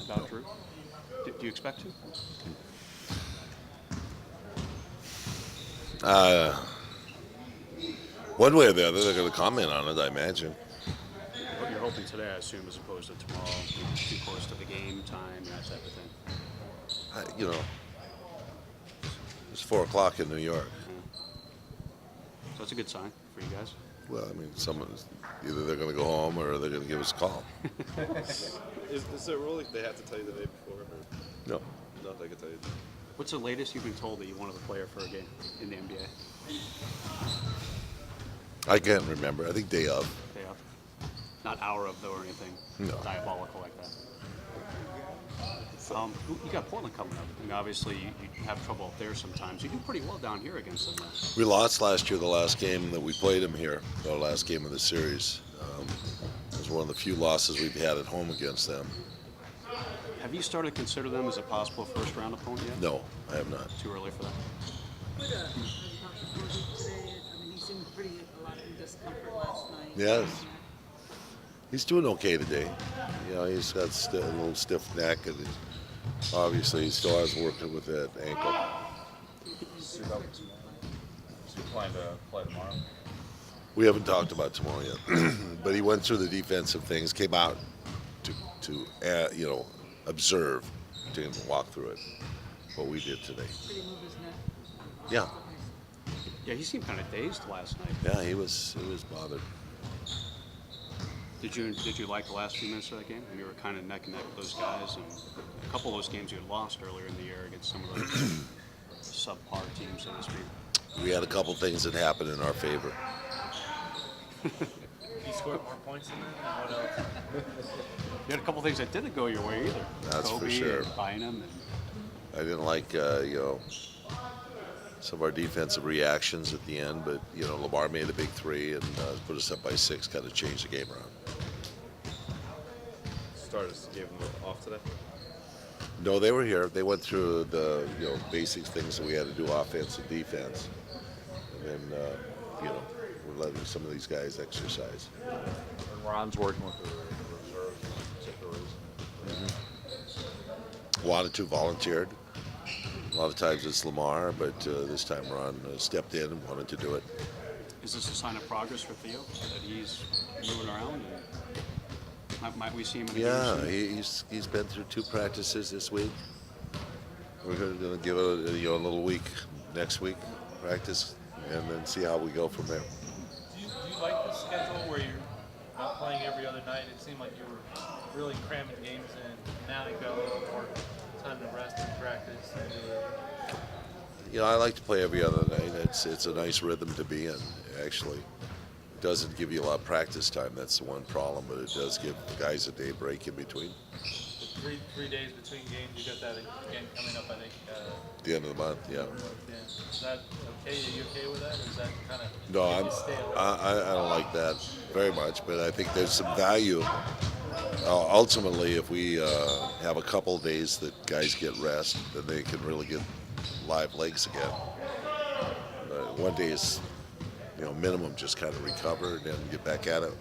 about Drew? Do you expect to? One way or the other, they're going to comment on it, I imagine. What you're hoping today, I assume, as opposed to tomorrow, too close to the game time, that type of thing. You know, it's 4 o'clock in New York. So that's a good sign for you guys. Well, I mean, someone's either they're going to go home or they're going to give us a call. Is there a rule like they have to tell you the day before? Or No. no, they can tell you. What's the latest you've been told that you wanted to player for a game in the NBA? I can't remember. I think day of. Day of. Not hour of, though, or anything No. diabolical like that. You got Portland coming up. I mean, obviously, you have trouble up there sometimes. You do pretty well down here against them, though. We lost last year, the last game that we played them here, the last game of the series. It was one of the few losses we've had at home against them. Have you started to consider them as a possible first-round opponent yet? No, I have not. Too early for that? What Dr. Gordon today? I mean, he seemed a lot in discomfort last night. Yes. He's doing okay today. You know, he's got a little stiff neck, and obviously he still has work with that ankle. So you plan to play tomorrow? We haven't talked about tomorrow yet, but he went through the defensive things, came out to observe, didn't walk through it. What we did today. Did he move his neck? Yeah, Yeah, he seemed kind of dazed last night. yeah, he was bothered. Did you like the last few minutes of that game? You were kind of neck and neck with those guys, and a couple of those games you had lost earlier in the year against some of those subpar teams, so to speak. We had a couple things that happened in our favor. He scored more points than that? What else? You had a couple things that didn't go your way either. That's for Kobe sure. And Bynum and I didn't like, some of our defensive reactions at the end, but, Lamar made a big three and put us up by 6, kind of changed the game around. Starters gave them off today. No, they were here. They went through the, basic things that we had to do, offense and defense. And then, we're letting some of these guys exercise. And Ron's working with the reserves for particular reason. Wanted to, volunteered. A lot of times it's Lamar, but this time Ron stepped in and wanted to do it. is this a sign of progress for Theo that he's moving around? And might we see him in a Yeah, game soon? he's been through 2 practices this week. We're going to give it a little week next week, practice, and then see how we go from there. Do you like the schedule where you're not playing every other night? It seemed like you were really cramming games in. Now you've got a little more time to rest and practice. I like to play every other night. It's a nice rhythm to be in, actually. It doesn't give you a lot of practice time. That's the one problem, but it does give the guys a day break in between. The three days between games, you got that again coming up, I think. At the end of the month, yeah. Is that okay? Are you okay with that? Or is that kind of No, I don't like that very much, but I think there's some value. Ultimately, if we have a couple of days that guys get rest, then they can really get live legs again. One day is, minimum, just kind of recover and then get back at it.